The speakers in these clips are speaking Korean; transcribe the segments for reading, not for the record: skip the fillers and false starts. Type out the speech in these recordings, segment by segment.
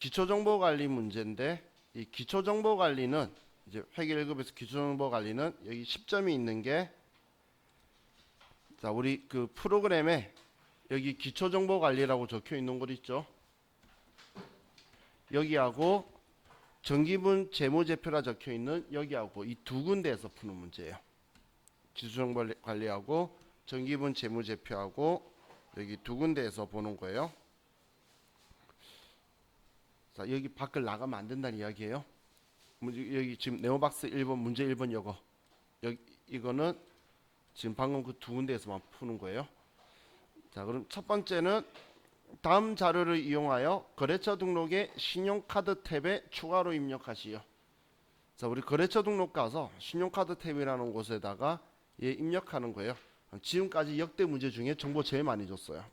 기초정보관리 문제인데 이 기초정보관리는 이제 회계 1급에서 기초정보관리는 여기 10점이 있는 게 자, 우리 그 프로그램에 여기 기초정보관리라고 적혀 있는 곳 있죠. 여기하고 정기분 재무제표라 적혀 있는 여기하고 이 두 군데에서 푸는 문제예요. 기초정보관리하고 정기분 재무제표하고 여기 두 군데에서 보는 거예요. 자, 여기 밖을 나가면 안 된다는 이야기예요. 여기 지금 네오박스 1번 문제 1번 요거 여기 이거는 지금 방금 그 두 군데에서만 푸는 거예요. 자, 그럼 첫 번째는 다음 자료를 이용하여 거래처 등록에 신용카드 탭에 추가로 입력하시오. 자, 우리 거래처 등록 가서 신용카드 탭이라는 곳에다가 얘 입력하는 거예요. 지금까지 역대 문제 중에 정보 제일 많이 줬어요.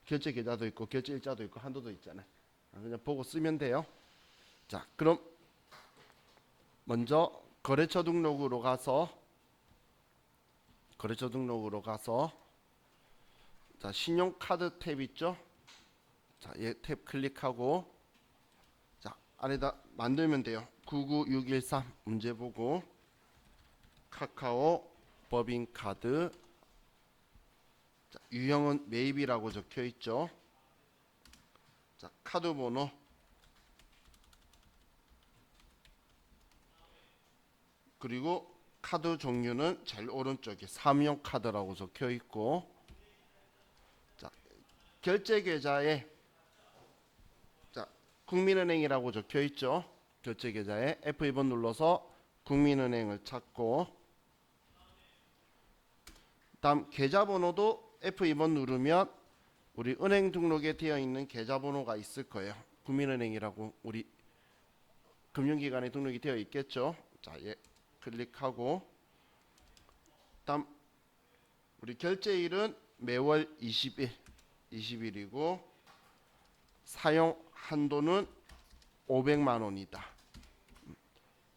결제 계좌도 있고 결제 일자도 있고 한도도 있잖아요. 그냥 보고 쓰면 돼요. 자, 그럼 먼저 거래처 등록으로 가서 자, 신용카드 탭 있죠? 자, 얘 탭 클릭하고 자, 아래다 만들면 돼요. 99613 문제 보고 카카오 법인카드 자, 유형은 매입이라고 적혀 있죠. 자, 카드 번호 그리고 카드 종류는 제일 오른쪽에 사무용 카드라고 적혀 있고 자, 결제 계좌에 자, 국민은행이라고 적혀 있죠. 결제 계좌에 F2번 눌러서 국민은행을 찾고 다음 계좌번호도 F2번 누르면 우리 은행 등록에 되어 있는 계좌번호가 있을 거예요. 국민은행이라고 우리 금융기관에 등록이 되어 있겠죠. 자, 얘 클릭하고 다음 우리 결제일은 매월 20일이고 사용 한도는 500만 원이다.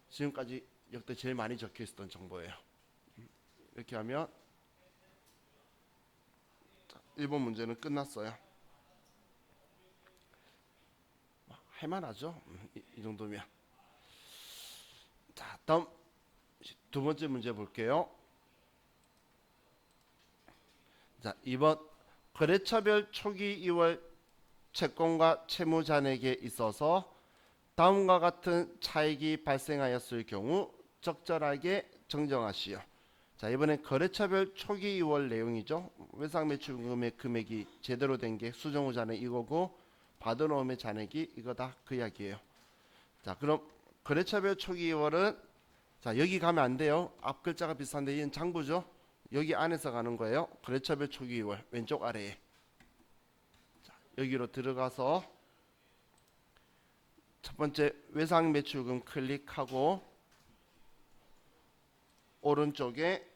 지금까지 역대 제일 많이 적혀 있었던 정보예요. 이렇게 하면 1번 문제는 끝났어요. 할만하죠? 이 정도면. 자, 다음 두 번째 문제 볼게요. 자, 2번 거래처별 초기 2월 채권과 채무 잔액에 있어서 다음과 같은 차익이 발생하였을 경우 적절하게 정정하시오. 자, 이번엔 거래처별 초기 2월 내용이죠. 외상매출금의 금액이 제대로 된 게 수정 후 잔액 이거고 받아놓음의 잔액이 이거다 그 이야기예요. 자, 그럼 거래처별 초기 2월은 자, 여기 가면 안 돼요. 앞 글자가 비슷한데 이건 장부죠. 여기 안에서 가는 거예요. 거래처별 초기 2월 왼쪽 아래에 자, 여기로 들어가서 첫 번째 외상매출금 클릭하고 오른쪽에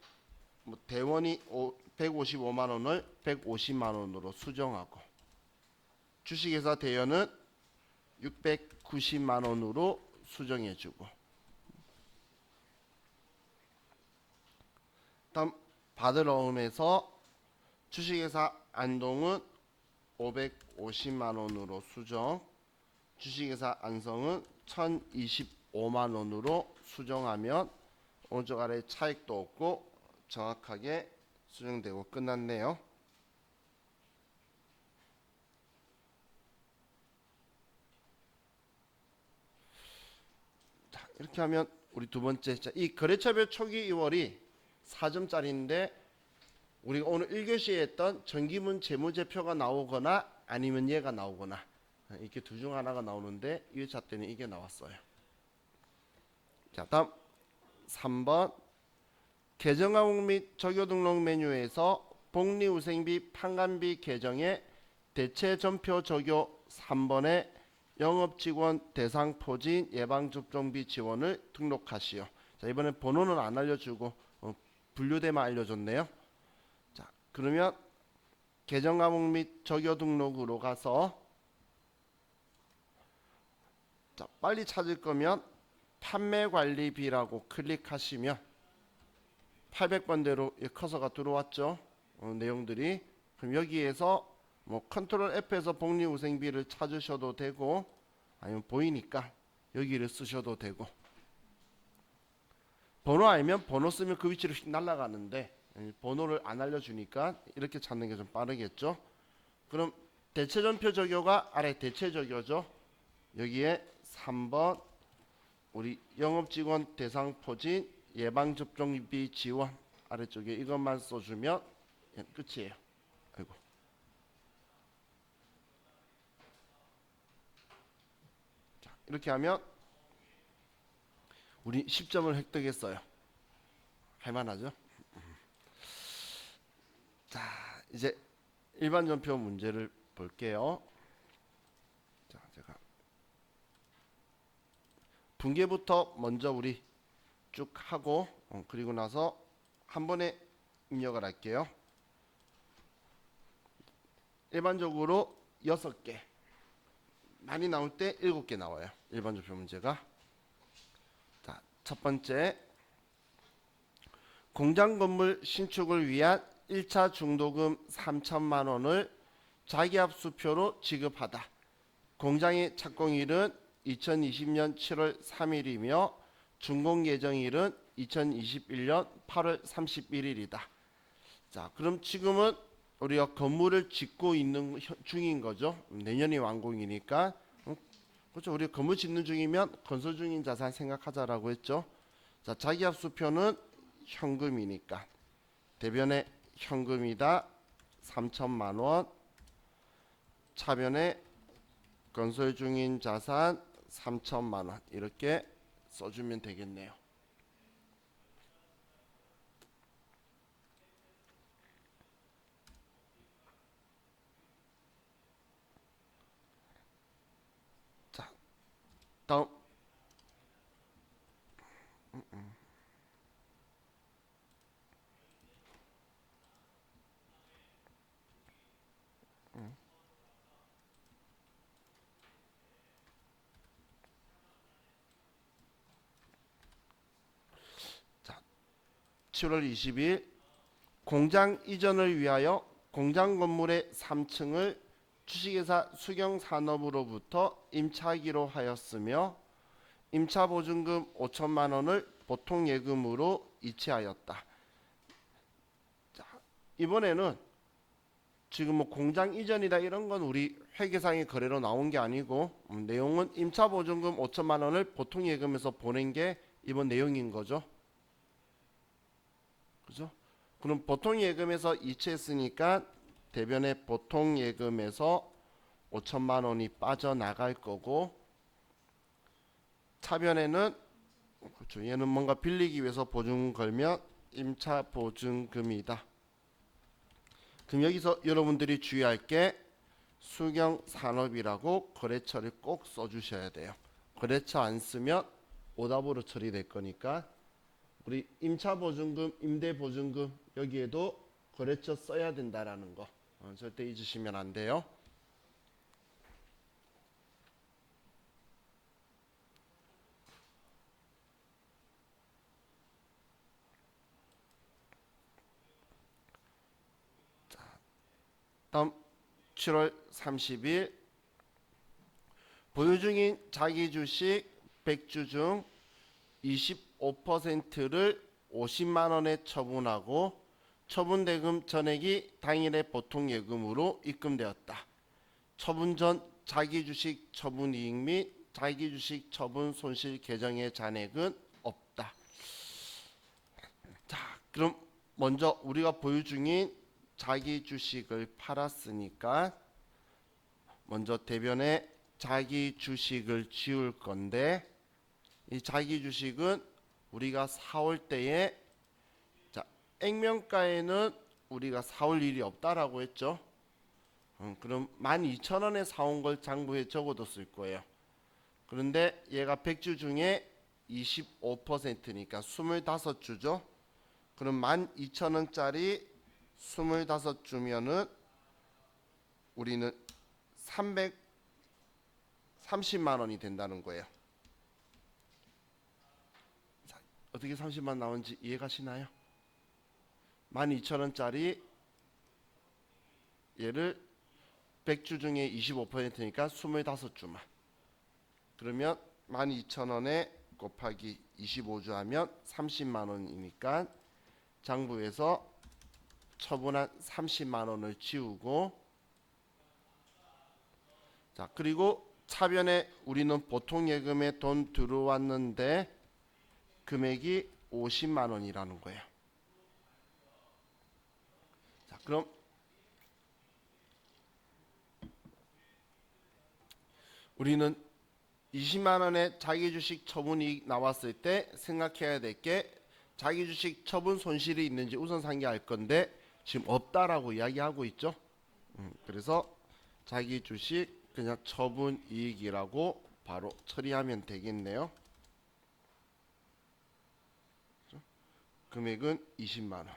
뭐 대원이 155만 원을 150만 원으로 수정하고 주식회사 대여는 690만 원으로 수정해주고 다음 받으러움에서 주식회사 안동은 550만 원으로 수정 주식회사 안성은 1025만 원으로 수정하면 오른쪽 아래 차익도 없고 정확하게 수정되고 끝났네요. 자, 이렇게 하면 우리 두 번째 자, 이 거래처별 초기 2월이 4점짜리인데 우리가 오늘 1교시에 했던 정기분 재무제표가 나오거나 아니면 얘가 나오거나 이렇게 둘 중 하나가 나오는데 1차 때는 이게 나왔어요. 자, 다음 3번 계정항목 및 적요 등록 메뉴에서 복리후생비 판관비 계정에 대체 전표 적요 3번에 영업직원 대상 포진 예방접종비 지원을 등록하시오. 자, 이번엔 번호는 안 알려주고 분류대만 알려줬네요. 자, 그러면 계정항목 및 적요 등록으로 가서 자, 빨리 찾을 거면 판매관리비라고 클릭하시면 800번대로 커서가 들어왔죠. 내용들이 그럼 여기에서 뭐 컨트롤 F에서 복리후생비를 찾으셔도 되고 아니면 보이니까 여기를 쓰셔도 되고, 번호 알면 번호 쓰면 그 위치로 휙 날아가는데 번호를 안 알려주니까 이렇게 찾는 게 좀 빠르겠죠. 그럼 대체전표 적요가 아래 대체적요죠. 여기에 3번 우리 영업직원 대상 포진 예방접종비 지원 아래쪽에 이것만 써주면 끝이에요. 아이고. 자, 이렇게 하면 우리 10점을 획득했어요. 할만하죠? 자, 이제 일반 전표 문제를 볼게요. 자, 제가 분계부터 먼저 우리 쭉 하고 그리고 나서 한 번에 입력을 할게요. 일반적으로 6개, 많이 나올 때 7개 나와요. 일반 전표 문제가. 자, 첫 번째, 공장 건물 신축을 위한 1차 중도금 3천만 원을 자기압수표로 지급하다. 공장의 착공일은 2020년 7월 3일이며 준공 예정일은 2021년 8월 31일이다. 자, 그럼 지금은 우리가 건물을 짓고 있는 중인 거죠. 내년이 완공이니까. 그렇죠. 우리 건물 짓는 중이면 건설 중인 자산 생각하자라고 했죠. 자, 자기압수표는 현금이니까 대변에 현금이다 3천만 원, 차변에 건설 중인 자산 3천만 원 이렇게 써주면 되겠네요. 자, 다음 자, 7월 20일 공장 이전을 위하여 공장 건물의 3층을 주식회사 수경산업으로부터 임차하기로 하였으며 임차보증금 5천만 원을 보통 예금으로 이체하였다. 자, 이번에는 지금 뭐 공장 이전이다 이런 건 우리 회계상의 거래로 나온 게 아니고 내용은 임차보증금 5천만 원을 보통 예금에서 보낸 게 이번 내용인 거죠. 그죠? 그럼 보통 예금에서 이체했으니까 대변에 보통 예금에서 5천만 원이 빠져나갈 거고, 차변에는 그렇죠. 얘는 뭔가 빌리기 위해서 보증 걸면 임차 보증금이다. 그럼 여기서 여러분들이 주의할 게 수경산업이라고 거래처를 꼭 써주셔야 돼요. 거래처 안 쓰면 오답으로 처리될 거니까 우리 임차보증금, 임대보증금 여기에도 거래처 써야 된다라는 거 절대 잊으시면 안 돼요. 다음 7월 30일 보유 중인 자기 주식 100주 중 25%를 50만 원에 처분하고 처분대금 전액이 당일의 보통 예금으로 입금되었다. 처분 전 자기주식 처분 이익 및 자기주식 처분 손실 계정의 잔액은 없다. 자, 그럼 먼저 우리가 보유 중인 자기주식을 팔았으니까 먼저 대변에 자기주식을 지울 건데, 이 자기주식은 우리가 사올 때에 자, 액면가에는 우리가 사올 일이 없다라고 했죠. 그럼 12,000원에 사온 걸 장부에 적어뒀을 거예요. 그런데 얘가 100주 중에 25%니까 25주죠. 그럼 12,000원짜리 25주면은 우리는 330만 원이 된다는 거예요. 자, 어떻게 30만 나온지 이해가시나요? 12,000원짜리 얘를 100주 중에 25%니까 25주만. 그러면 12,000원에 곱하기 25주 하면 30만 원이니까 장부에서 처분한 30만 원을 지우고, 자 그리고 차변에 우리는 보통 예금에 돈 들어왔는데 금액이 50만 원이라는 거예요. 자 그럼 우리는 20만 원의 자기 주식 처분 이익 나왔을 때 생각해야 될 게, 자기 주식 처분 손실이 있는지 우선 상기할 건데 지금 없다라고 이야기하고 있죠. 그래서 자기 주식 그냥 처분 이익이라고 바로 처리하면 되겠네요. 금액은 20만 원.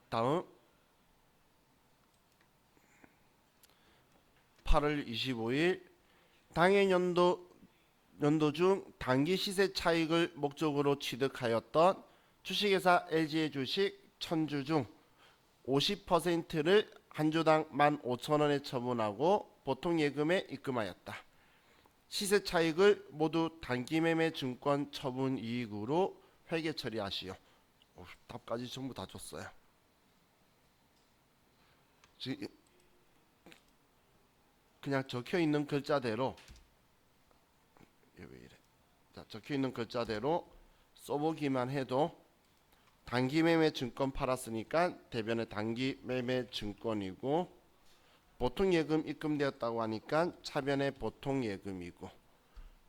다음 8월 25일 당해 연도 중 단기 시세 차익을 목적으로 취득하였던 주식회사 LG의 주식 1000주 중 50%를 한 주당 15,000원에 처분하고 보통 예금에 입금하였다. 시세 차익을 모두 단기 매매 증권 처분 이익으로 회계 처리하시오. 답까지 전부 다 줬어요. 그냥 적혀 있는 글자대로, 왜 이래? 자, 적혀 있는 글자대로 써보기만 해도 단기 매매 증권 팔았으니까 대변에 단기 매매 증권이고, 보통 예금 입금되었다고 하니까 차변에 보통 예금이고,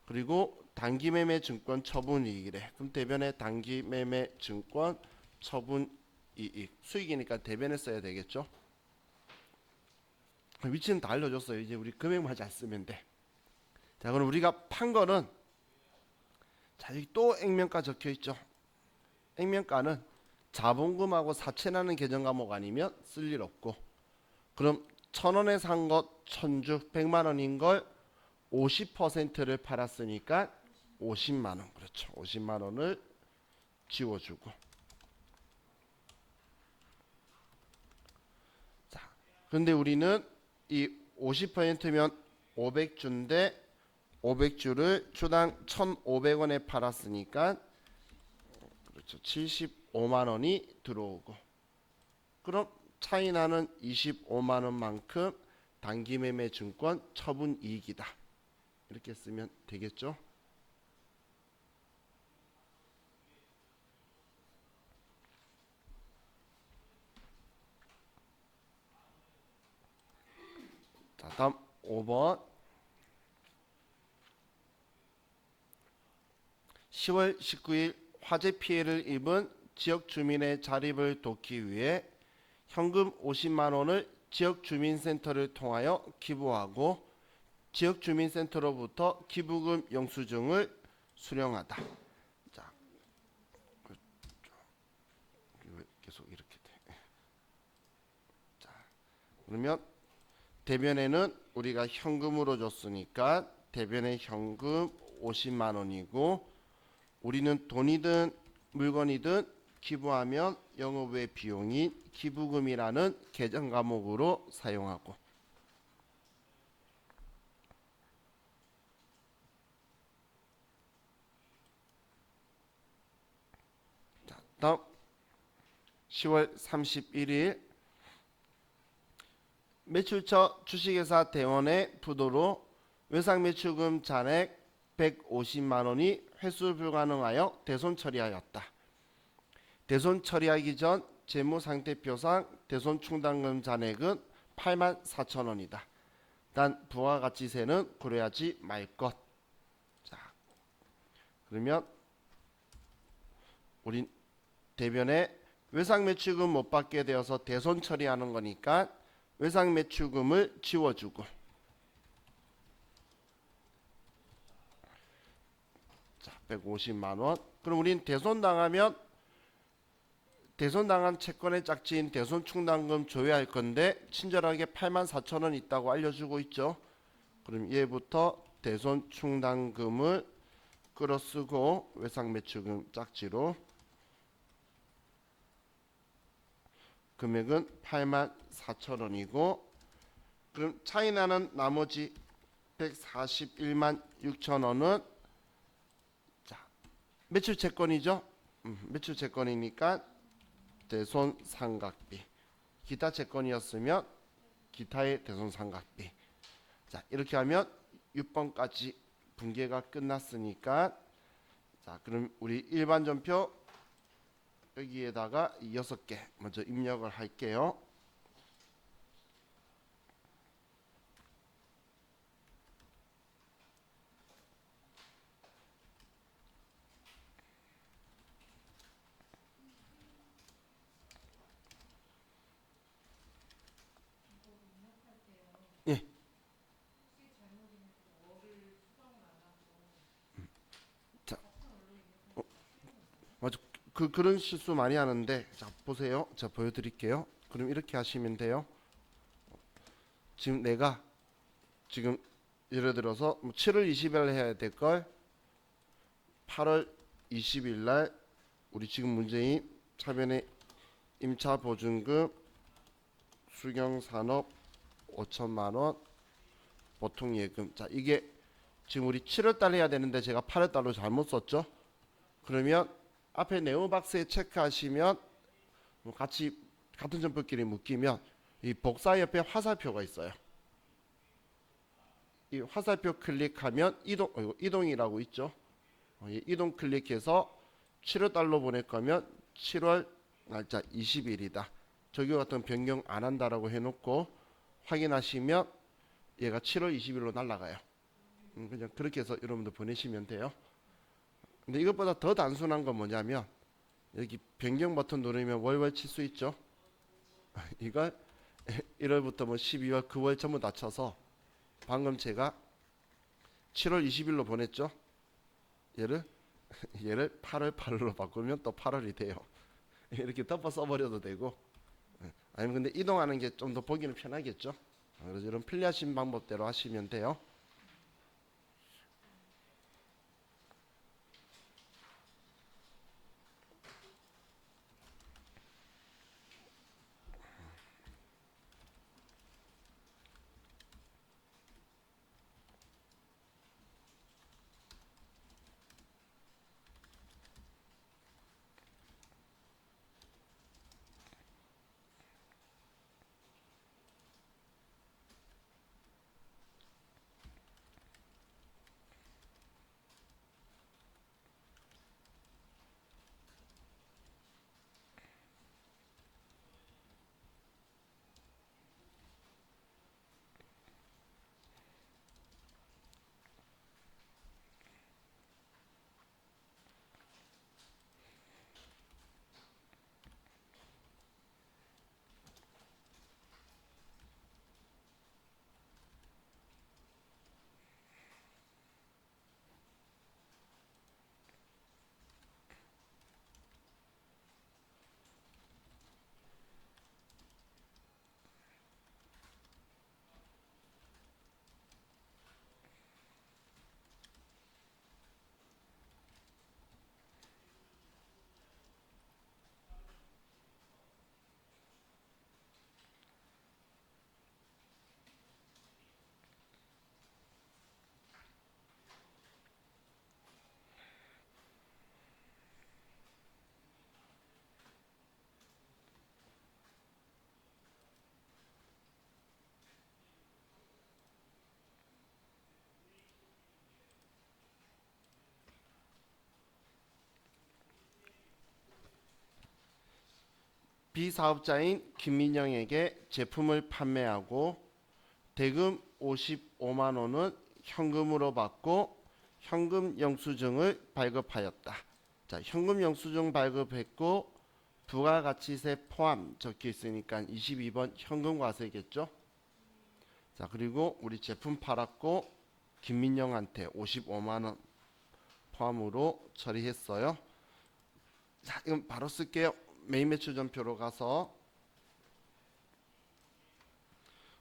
그리고 단기 매매 증권 처분 이익이래. 그럼 대변에 단기 매매 증권 처분 이익. 수익이니까 대변에 써야 되겠죠. 위치는 다 알려줬어요. 이제 우리 금액만 잘 쓰면 돼. 자, 그럼 우리가 판 거는, 자 여기 또 액면가 적혀 있죠. 액면가는 자본금하고 사채나는 계정 과목 아니면 쓸 일 없고, 그럼 1,000원에 산 것 1000주 100만 원인 걸 50%를 팔았으니까 50만 원. 그렇죠. 50만 원을 지워주고. 자, 근데 우리는 이 50%면 500주인데 500주를 주당 1,500원에 팔았으니까, 그렇죠. 75만 원이 들어오고, 그럼 차이 나는 25만 원만큼 단기 매매 증권 처분 이익이다. 이렇게 쓰면 되겠죠. 자, 다음 5번. 10월 19일 화재 피해를 입은 지역 주민의 자립을 돕기 위해 현금 50만 원을 지역 주민센터를 통하여 기부하고 지역 주민센터로부터 기부금 영수증을 수령하다. 자, 계속 이렇게 돼. 자, 그러면 대변에는 우리가 현금으로 줬으니까 대변에 현금 50만 원이고, 우리는 돈이든 물건이든 기부하면 영업외 비용인 기부금이라는 계정 과목으로 사용하고, 자, 다음 10월 31일 매출처 주식회사 대원의 부도로 외상매출금 잔액 150만 원이 회수 불가능하여 대손 처리하였다. 대손 처리하기 전 재무상태표상 대손 충당금 잔액은 8만 4천 원이다. 단 부가가치세는 고려하지 말 것. 자, 그러면 우린 대변에 외상매출금 못 받게 되어서 대손 처리하는 거니까 외상매출금을 지워주고, 자 150만 원. 그럼 우린 대손당하면 대손당한 채권의 짝지인 대손충당금 조회할 건데 친절하게 8만 4천 원 있다고 알려주고 있죠. 그럼 얘부터 대손충당금을 끌어쓰고 외상매출금 짝지로 금액은 84,000원이고 그럼 차이 나는 나머지 141만 6천원은 자, 매출 채권이죠. 매출 채권이니까 대손 삼각비. 기타 채권이었으면 기타의 대손 삼각비. 자, 이렇게 하면 6번까지 분계가 끝났으니까 자, 그럼 우리 일반 전표 여기에다가 6개 먼저 입력을 할게요. 예. 자, 맞아. 그런 실수 많이 하는데 자, 보세요. 자, 보여드릴게요. 그럼 이렇게 하시면 돼요. 지금 내가 지금 예를 들어서 7월 20일 해야 될 걸 8월 20일 날 우리 지금 문제인 차변의 임차 보증금 수경산업 5천만 원 보통 예금. 자, 이게 지금 우리 7월 달 해야 되는데 제가 8월 달로 잘못 썼죠. 그러면 앞에 네오 박스에 체크하시면 같이 같은 점표끼리 묶이면 이 복사 옆에 화살표가 있어요. 이 화살표 클릭하면 이동이라고 있죠. 이 이동 클릭해서 7월 달로 보낼 거면 7월 날짜 20일이다. 저기 같은 변경 안 한다라고 해놓고 확인하시면 얘가 7월 20일로 날아가요. 그냥 그렇게 해서 여러분들 보내시면 돼요. 근데 이것보다 더 단순한 건 뭐냐면 여기 변경 버튼 누르면 월월 칠 수 있죠. 이걸 1월부터 뭐 12월, 9월 전부 다 쳐서 방금 제가 7월 20일로 보냈죠. 얘를 8월 8일로 바꾸면 또 8월이 돼요. 이렇게 덮어 써버려도 되고 아니면 근데 이동하는 게 좀 더 보기는 편하겠죠. 그래서 이런 편리하신 방법대로 하시면 돼요. 비사업자인 김민영에게 제품을 판매하고 대금 55만 원은 현금으로 받고 현금 영수증을 발급하였다. 자, 현금 영수증 발급했고 부가가치세 포함 적혀 있으니까 22번 현금과세겠죠. 자, 그리고 우리 제품 팔았고 김민영한테 55만 원 포함으로 처리했어요. 자, 이건 바로 쓸게요. 메인 매출 전표로 가서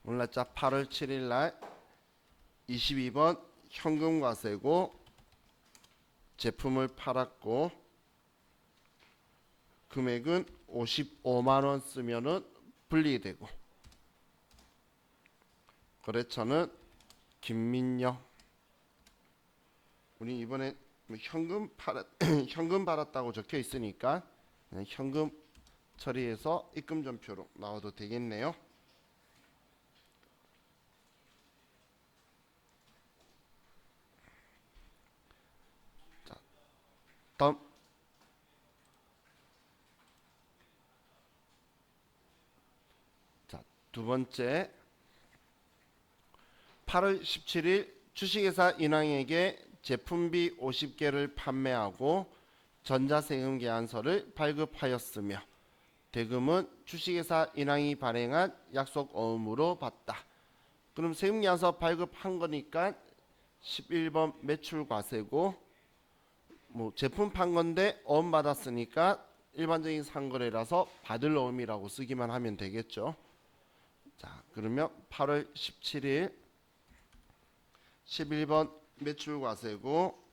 오늘 날짜 8월 7일 날 22번 현금과세고 제품을 팔았고 금액은 55만 원 쓰면은 분리되고, 거래처는 김민영. 우리 이번에 현금 받았다고 적혀 있으니까 그냥 현금 처리해서 입금 전표로 나와도 되겠네요. 자, 다음. 자, 두 번째, 8월 17일 주식회사 인왕에게 제품비 50개를 판매하고 전자세금 계약서를 발급하였으며 대금은 주식회사 인왕이 발행한 약속 어음으로 받다. 그럼 세금 계약서 발급한 거니까 11번 매출 과세고, 뭐 제품 판 건데 어음 받았으니까 일반적인 상거래라서 받을 어음이라고 쓰기만 하면 되겠죠. 자, 그러면 8월 17일 11번 매출 과세고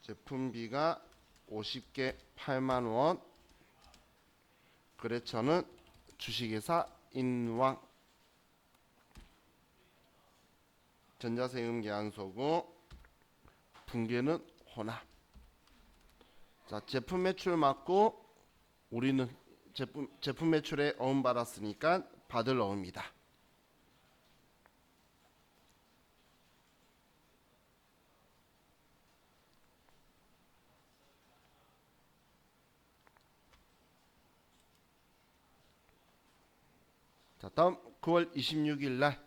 제품비가 50개 8만 원. 거래처는 주식회사 인왕. 전자세금 계약서고 분계는 혼합. 자, 제품 매출 맞고 우리는 제품 매출에 어음 받았으니까 받을 어음이다. 자, 다음 9월 26일 날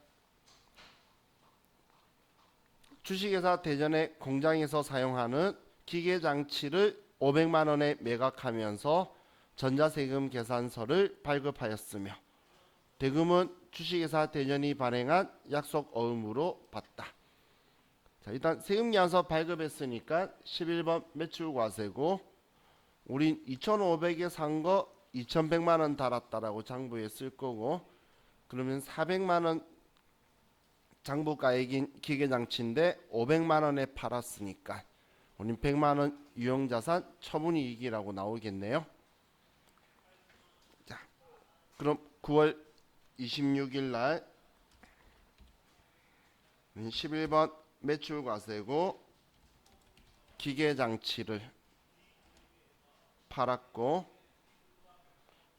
주식회사 대전의 공장에서 사용하는 기계장치를 500만 원에 매각하면서 전자세금 계산서를 발급하였으며 대금은 주식회사 대전이 발행한 약속 어음으로 받다. 자, 일단 세금 계산서 발급했으니까 11번 매출 과세고 우린 2,500에 산 거 2,100만 원 달았다라고 장부에 쓸 거고, 그러면 400만 원 장부가액인 기계장치인데 500만 원에 팔았으니까 우린 100만 원 유형자산 처분이익이라고 나오겠네요. 자, 그럼 9월 26일 날 11번 매출 과세고 기계장치를 팔았고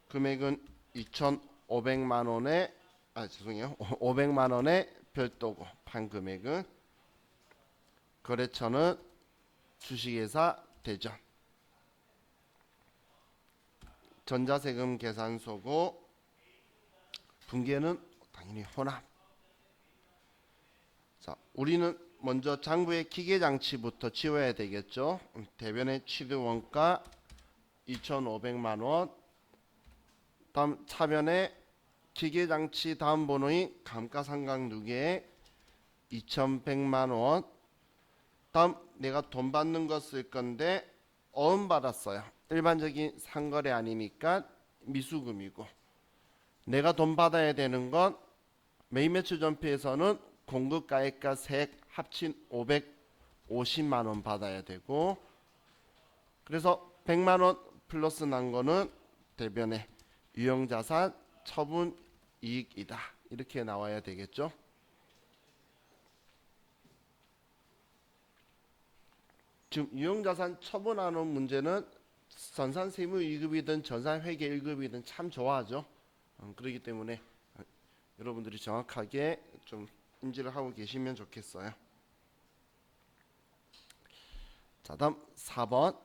금액은 2,500만 원에 500만 원에 별도고 판 금액은 거래처는 주식회사 대전. 전자세금 계산서고 분계는 당연히 혼합. 자, 우리는 먼저 장부의 기계장치부터 지워야 되겠죠. 대변의 취득원가 2,500만 원. 다음 차변에 기계장치 다음 번호인 감가상각 누계에 2,100만 원. 다음 내가 돈 받는 거 쓸 건데 어음 받았어요. 일반적인 상거래 아니니까 미수금이고, 내가 돈 받아야 되는 건 매입 매출 전표에서는 공급가액과 세액 합친 550만 원 받아야 되고, 그래서 100만 원 플러스 난 거는 대변에 유형자산 처분 이익이다. 이렇게 나와야 되겠죠. 지금 유형자산 처분하는 문제는 전산세무위급이든 전산회계 1급이든 참 좋아하죠. 그렇기 때문에 여러분들이 정확하게 좀 인지를 하고 계시면 좋겠어요. 자, 다음 4번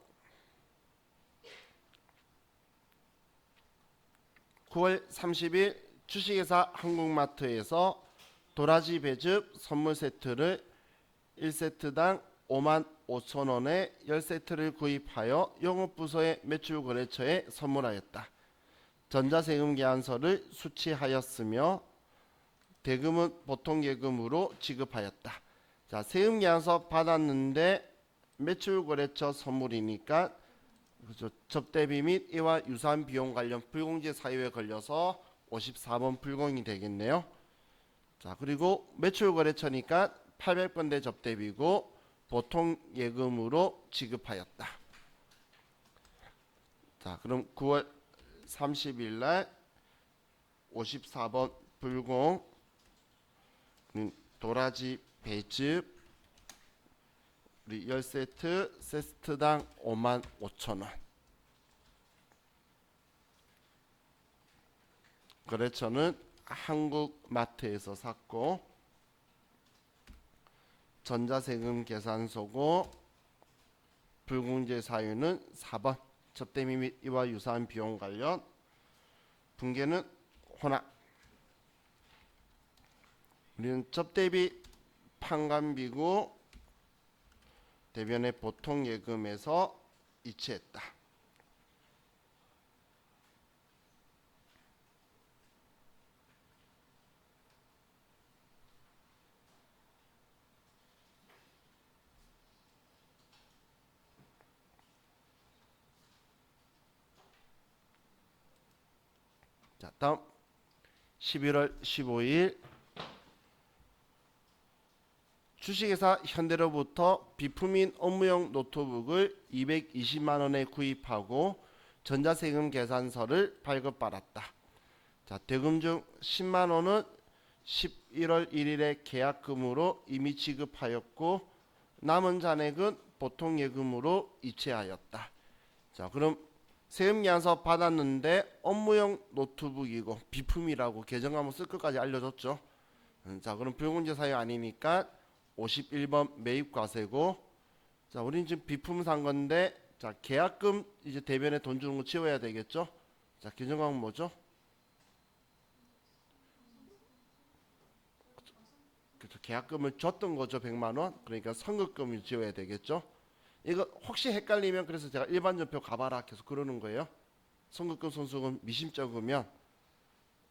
9월 30일 주식회사 한국마트에서 도라지 배즙 선물 세트를 1세트당 5만 5천 원에 10세트를 구입하여 영업부서의 매출거래처에 선물하였다. 전자세금 계산서를 수취하였으며 대금은 보통예금으로 지급하였다. 자, 세금 계산서 받았는데 매출거래처 선물이니까 그렇죠. 접대비 및 이와 유사한 비용 관련 불공제 사유에 걸려서 54번 불공이 되겠네요. 자, 그리고 매출거래처니까 800번대 접대비고 보통 예금으로 지급하였다. 자, 그럼 9월 30일 날 54번 불공 도라지 배즙 우리 10세트 세트당 55,000원. 거래처는 한국마트에서 샀고 전자세금 계산서고 불공제 사유는 4번 접대비 및 이와 유사한 비용 관련 분계는 혼합. 우리는 접대비 판관비고 대변의 보통예금에서 이체했다. 자, 다음 11월 15일 주식회사 현대로부터 비품인 업무용 노트북을 220만 원에 구입하고 전자세금 계산서를 발급받았다. 자, 대금 중 10만 원은 11월 1일에 계약금으로 이미 지급하였고 남은 잔액은 보통예금으로 이체하였다. 자, 그럼 세금계산서 받았는데 업무용 노트북이고 비품이라고 계정하면 쓸 것까지 알려줬죠. 자, 그럼 불공제 사유 아니니까 51번 매입과세고, 자, 우린 지금 비품 산 건데, 자, 계약금 이제 대변에 돈 주는 거 치워야 되겠죠. 자, 계정하면 뭐죠? 그렇죠. 계약금을 줬던 거죠. 100만 원. 그러니까 선급금을 지워야 되겠죠. 이거 혹시 헷갈리면 그래서 제가 일반전표 가봐라 계속 그러는 거예요. 선급금 손수금 미심쩍으면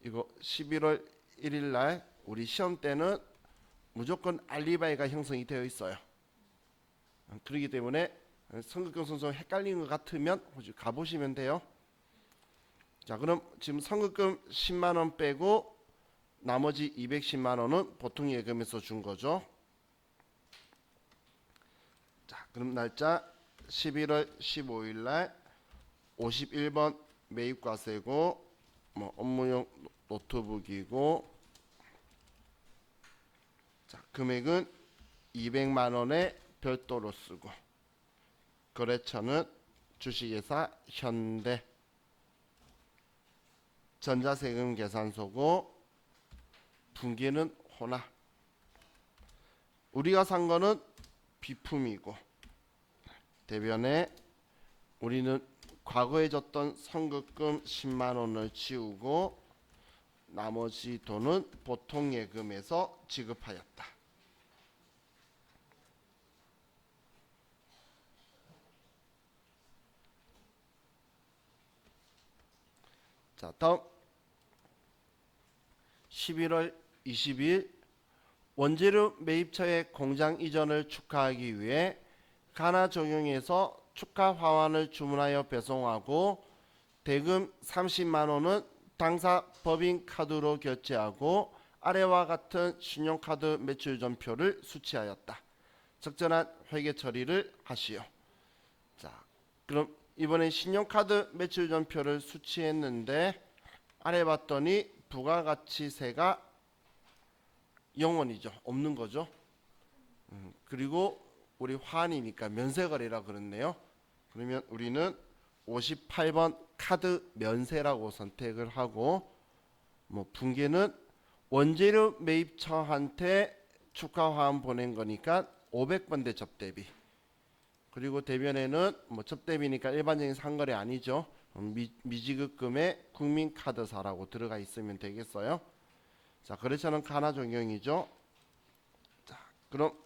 이거 11월 1일 날 우리 시험 때는 무조건 알리바이가 형성이 되어 있어요. 그렇기 때문에 선급금 손수금 헷갈리는 것 같으면 가보시면 돼요. 자, 그럼 지금 선급금 10만 원 빼고 나머지 210만 원은 보통예금에서 준 거죠. 자, 그럼 날짜 11월 15일 날 51번 매입과세고 뭐 업무용 노트북이고, 자, 금액은 200만 원에 별도로 쓰고 거래처는 주식회사 현대 전자세금 계산서고 분기는 혼합. 우리가 산 거는 비품이고 대변에 우리는 과거에 줬던 선급금 10만 원을 치우고 나머지 돈은 보통예금에서 지급하였다. 자, 다음 11월 20일 원재료 매입처의 공장 이전을 축하하기 위해 가나 적용해서 축하 화환을 주문하여 배송하고 대금 30만 원은 당사 법인 카드로 결제하고 아래와 같은 신용카드 매출 전표를 수취하였다. 적절한 회계 처리를 하시오. 자, 그럼 이번에 신용카드 매출 전표를 수취했는데 아래 봤더니 부가가치세가 0원이죠. 없는 거죠. 그리고 우리 환이니까 면세거래라 그랬네요. 그러면 우리는 58번 카드 면세라고 선택을 하고, 뭐 분계는 원재료 매입처한테 축하 화환 보낸 거니까 500번대 접대비. 그리고 대변에는 뭐 접대비니까 일반적인 상거래 아니죠. 미지급금의 국민카드사라고 들어가 있으면 되겠어요. 자, 거래처는 가나 적용이죠. 자, 그럼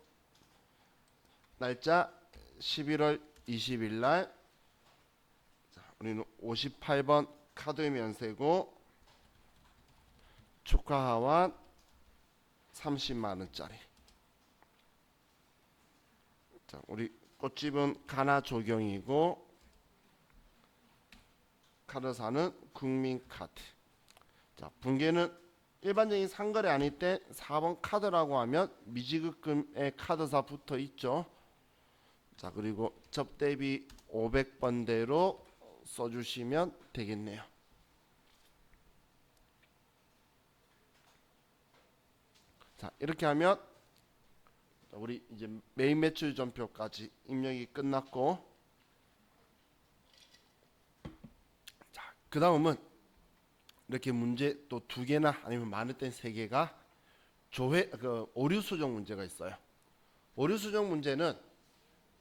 날짜 11월 20일 날 우리는 58번 카드 면세고 축하 하환 30만 원짜리. 자, 우리 꽃집은 가나 적용이고 카드사는 국민카드. 자, 분계는 일반적인 상거래 아닐 때 4번 카드라고 하면 미지급금의 카드사 붙어 있죠. 자, 그리고 접대비 500번대로 써주시면 되겠네요. 자, 이렇게 하면 우리 이제 메인 매출 전표까지 입력이 끝났고, 자, 그 다음은 이렇게 문제 또 2개나 아니면 많을 땐 3개가 오류 수정 문제가 있어요. 오류 수정 문제는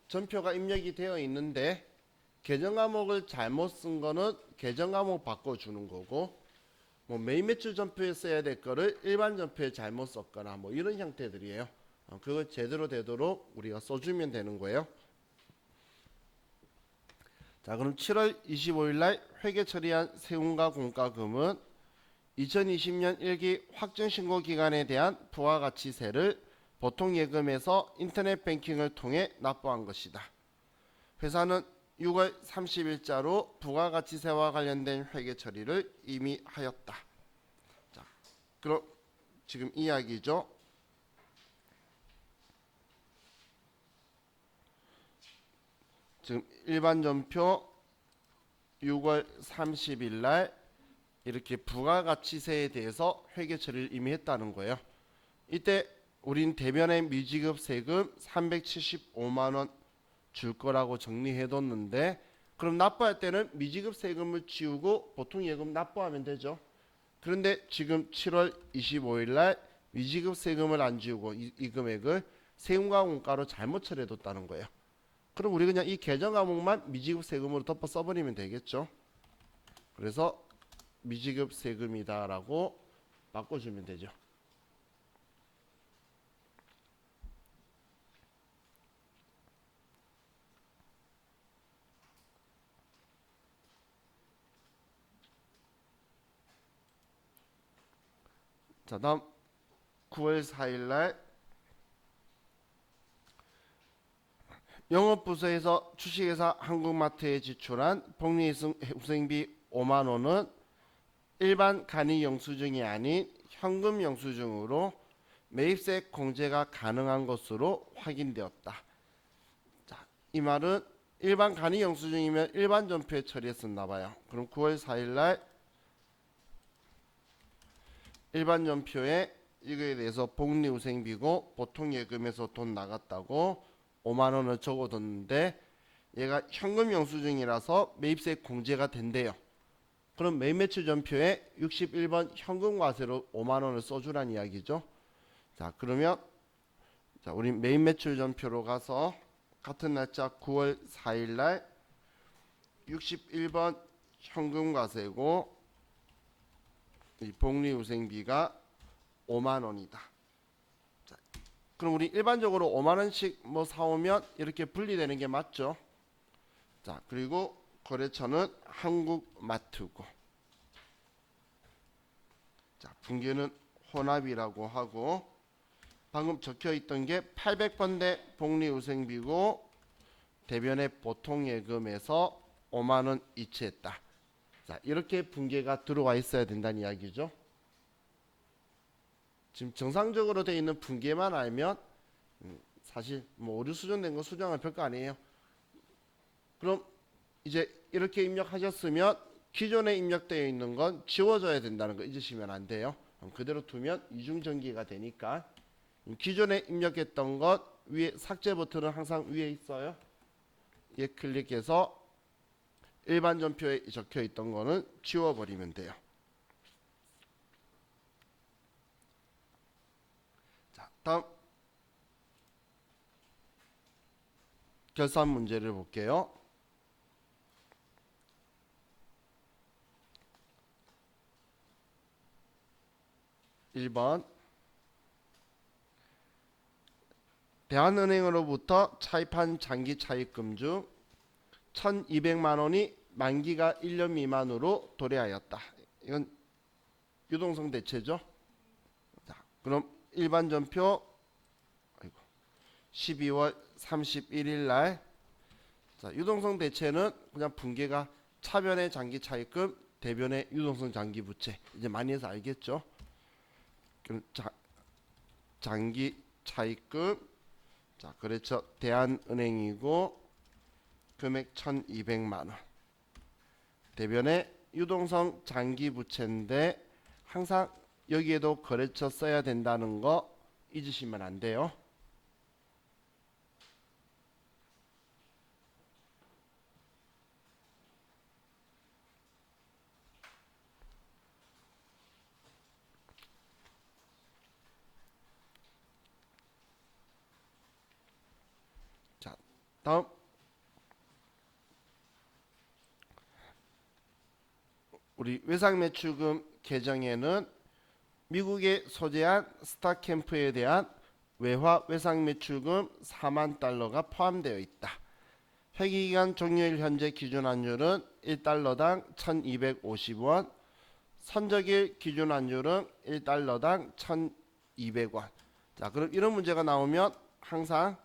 전표가 입력이 되어 있는데 계정 과목을 잘못 쓴 거는 계정 과목 바꿔주는 거고, 뭐 메인 매출 전표에 써야 될 거를 일반 전표에 잘못 썼거나 뭐 이런 형태들이에요. 그걸 제대로 되도록 우리가 써주면 되는 거예요. 자, 그럼 7월 25일 날 회계 처리한 세금과 공과금은 2020년 1기 확정신고 기간에 대한 부가가치세를 보통 예금에서 인터넷 뱅킹을 통해 납부한 것이다. 회사는 6월 30일자로 부가가치세와 관련된 회계 처리를 이미 하였다. 자, 그럼 지금 이야기죠. 지금 일반 전표 6월 30일 날 이렇게 부가가치세에 대해서 회계 처리를 이미 했다는 거예요. 이때 우린 대변에 미지급 세금 375만 원 줄 거라고 정리해뒀는데, 그럼 납부할 때는 미지급 세금을 지우고 보통 예금 납부하면 되죠. 그런데 지금 7월 25일 날 미지급 세금을 안 지우고 이 금액을 세금과 공과로 잘못 처리해뒀다는 거예요. 그럼 우리 그냥 이 계정 과목만 미지급 세금으로 덮어 써버리면 되겠죠. 그래서 미지급 세금이다라고 바꿔주면 되죠. 자, 다음 9월 4일 날 영업부서에서 주식회사 한국마트에 지출한 복리후생비 5만 원은 일반 간이 영수증이 아닌 현금 영수증으로 매입세 공제가 가능한 것으로 확인되었다. 자, 이 말은 일반 간이 영수증이면 일반 전표에 처리했었나 봐요. 그럼 9월 4일 날 일반 전표에 이거에 대해서 복리후생비고 보통 예금에서 돈 나갔다고 5만 원을 적어뒀는데 얘가 현금 영수증이라서 매입세 공제가 된대요. 그럼 매입 매출 전표에 61번 현금 과세로 5만 원을 써주란 이야기죠. 자, 그러면 자, 우리 매입 매출 전표로 가서 같은 날짜 9월 4일 날 61번 현금 과세고 이 복리후생비가 5만 원이다. 자, 그럼 우리 일반적으로 5만 원씩 뭐 사오면 이렇게 분리되는 게 맞죠? 자, 그리고 거래처는 한국마트고, 자, 분기는 혼합이라고 하고, 방금 적혀 있던 게 800번대 복리후생비고 대변의 보통예금에서 5만 원 이체했다. 자, 이렇게 분계가 들어와 있어야 된다는 이야기죠. 지금 정상적으로 되어 있는 분계만 알면 사실 뭐 오류 수정된 거 수정할 별거 아니에요. 그럼 이제 이렇게 입력하셨으면 기존에 입력되어 있는 건 지워져야 된다는 거 잊으시면 안 돼요. 그대로 두면 이중전기가 되니까 기존에 입력했던 것 위에 삭제 버튼은 항상 위에 있어요. 얘 클릭해서 일반 전표에 적혀 있던 거는 지워버리면 돼요. 자, 다음 결산 문제를 볼게요. 1번 대한은행으로부터 차입한 장기 차입금 중 1200만 원이 만기가 1년 미만으로 도래하였다. 이건 유동성 대체죠. 자, 그럼 일반 전표 12월 31일 날, 자, 유동성 대체는 그냥 분계가 차변의 장기 차입금, 대변의 유동성 장기 부채. 이제 많이 해서 알겠죠? 그럼 장기 차입금, 자, 거래처 대한은행이고 금액 1200만 원. 대변에 유동성 장기 부채인데 항상 여기에도 거래처 써야 된다는 거 잊으시면 안 돼요. 자, 다음 우리 외상매출금 계정에는 미국에 소재한 스타캠프에 대한 외화 외상매출금 4만 달러가 포함되어 있다. 회기기간 종료일 현재 기준 환율은 1달러당 1250원, 선적일 기준 환율은 1달러당 1200원. 자, 그럼 이런 문제가 나오면 항상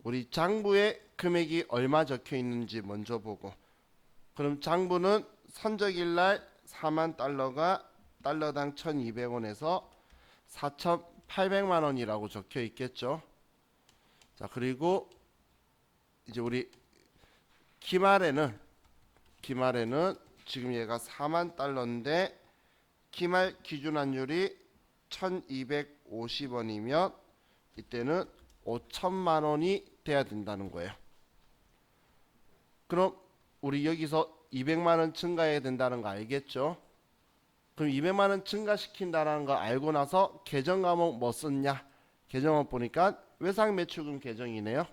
우리 장부에 금액이 얼마 적혀 있는지 먼저 보고, 그럼 장부는 선적일날 4만 달러가 달러당 1200원에서 4800만 원이라고 적혀 있겠죠. 자, 그리고 이제 우리 기말에는 지금 얘가 4만 달러인데 기말 기준 환율이 1250원이면 이때는 5천만 원이 돼야 된다는 거예요. 그럼 우리 여기서 200만 원 증가해야 된다는 거 알겠죠? 그럼 200만 원 증가시킨다는 거 알고 나서 계정 과목 뭐 썼냐? 계정을 보니까 외상매출금 계정이네요.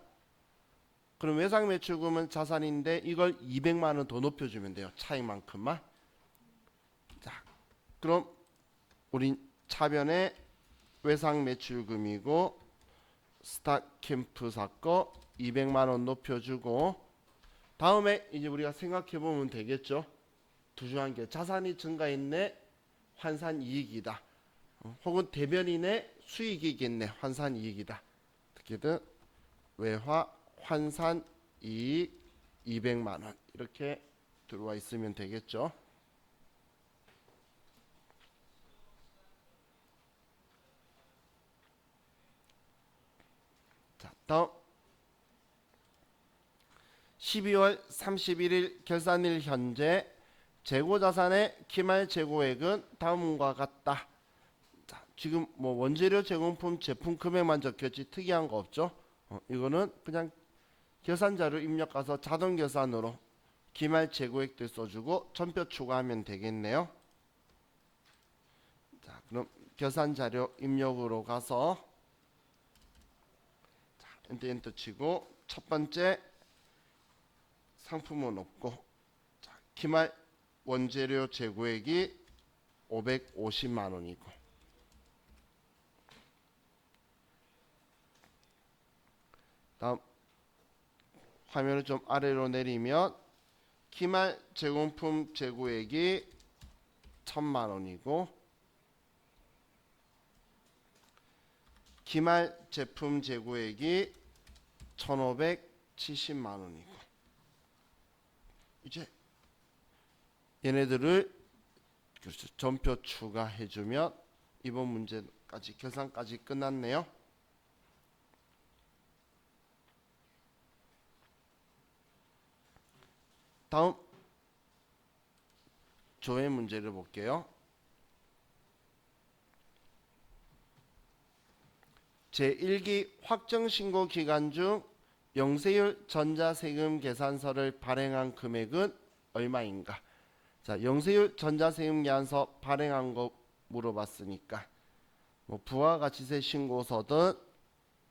그럼 외상매출금은 자산인데 이걸 200만 원 더 높여주면 돼요. 차익만큼만. 자, 그럼 우린 차변에 외상매출금이고 스타캠프 사건 200만 원 높여주고, 다음에 이제 우리가 생각해 보면 되겠죠. 두 중 한 개. 자산이 증가했네. 환산이익이다. 혹은 대변인의 수익이겠네. 환산이익이다. 어떻게든 외화 환산이익 200만 원 이렇게 들어와 있으면 되겠죠. 자, 다음 12월 31일 결산일 현재 재고자산의 기말 재고액은 다음과 같다. 자, 지금 뭐 원재료 제공품 제품 금액만 적혔지 특이한 거 없죠. 이거는 그냥 계산자료 입력 가서 자동 계산으로 기말 재고액들 써주고 전표 추가하면 되겠네요. 자, 그럼 계산자료 입력으로 가서 자, 엔터 치고 첫 번째 상품은 없고, 자, 기말 원재료 재고액이 550만 원이고, 다음 화면을 좀 아래로 내리면 기말 제공품 재고액이 1000만 원이고 기말 제품 재고액이 1570만 원이고, 이제 얘네들을 그렇죠, 전표 추가해주면 이번 문제까지 계산까지 끝났네요. 다음 조회 문제를 볼게요. 제1기 확정신고 기간 중 영세율 전자세금 계산서를 발행한 금액은 얼마인가? 자, 영세율 전자세금 계산서 발행한 거 물어봤으니까 뭐 부가가치세 신고서든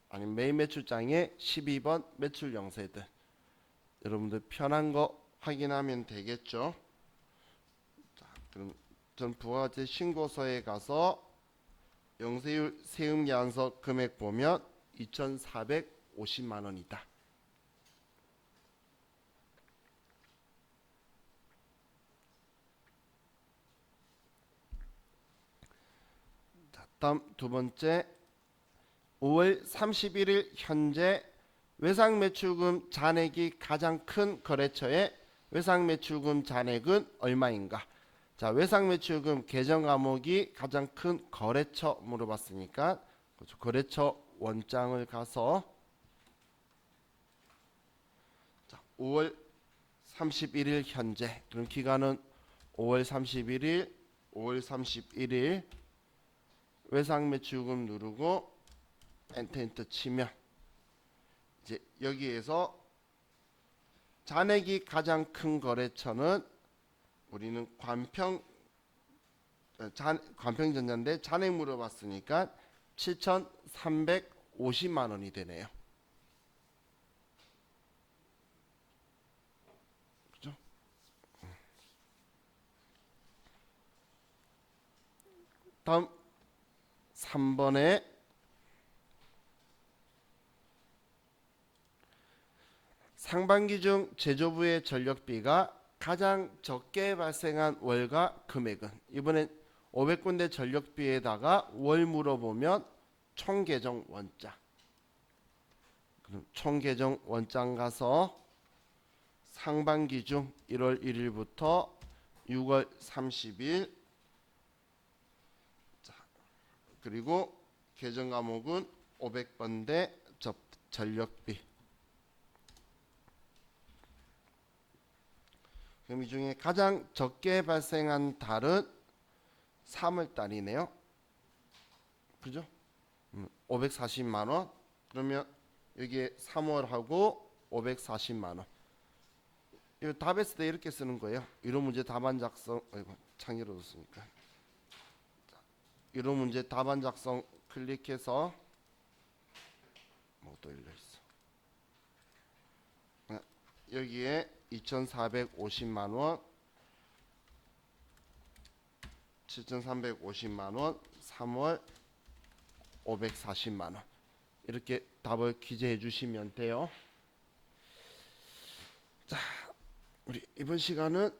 아니면 매입매출장에 12번 매출 영세든 여러분들 편한 거 확인하면 되겠죠. 자, 그럼 전 부가가치세 신고서에 가서 영세율 세금 계산서 금액 보면 2,450만 원이다. 자, 다음 두 번째 5월 31일 현재 외상매출금 잔액이 가장 큰 거래처의 외상매출금 잔액은 얼마인가? 자, 외상매출금 계정 과목이 가장 큰 거래처 물어봤으니까 그렇죠, 거래처 원장을 가서 자, 5월 31일 현재. 그럼 기간은 5월 31일, 5월 31일. 외상매출금 누르고 엔터 치면 이제 여기에서 잔액이 가장 큰 거래처는 우리는 관평전자인데 잔액 물어봤으니까 7,350만 원이 되네요. 그죠? 다음 3번에 상반기 중 제조부의 전력비가 가장 적게 발생한 월과 금액은, 이번엔 500군데 전력비에다가 월 물어보면 총계정 원자. 그럼 총계정 원장 가서 상반기 중 1월 1일부터 6월 30일, 자, 그리고 계정 과목은 500번대 전력비. 그럼 이 중에 가장 적게 발생한 달은 3월 달이네요. 그죠? 540만 원. 그러면 여기에 3월하고 540만 원. 이거 답했을 때 이렇게 쓰는 거예요. 이론 문제 답안 작성. 아이고, 창의로 뒀으니까. 이론 문제 답안 작성 클릭해서 뭐 또 열려 있어. 여기에 2,450만 원, 7,350만 원, 3월 540만 원. 이렇게 답을 기재해 주시면 돼요. 자, 우리 이번 시간은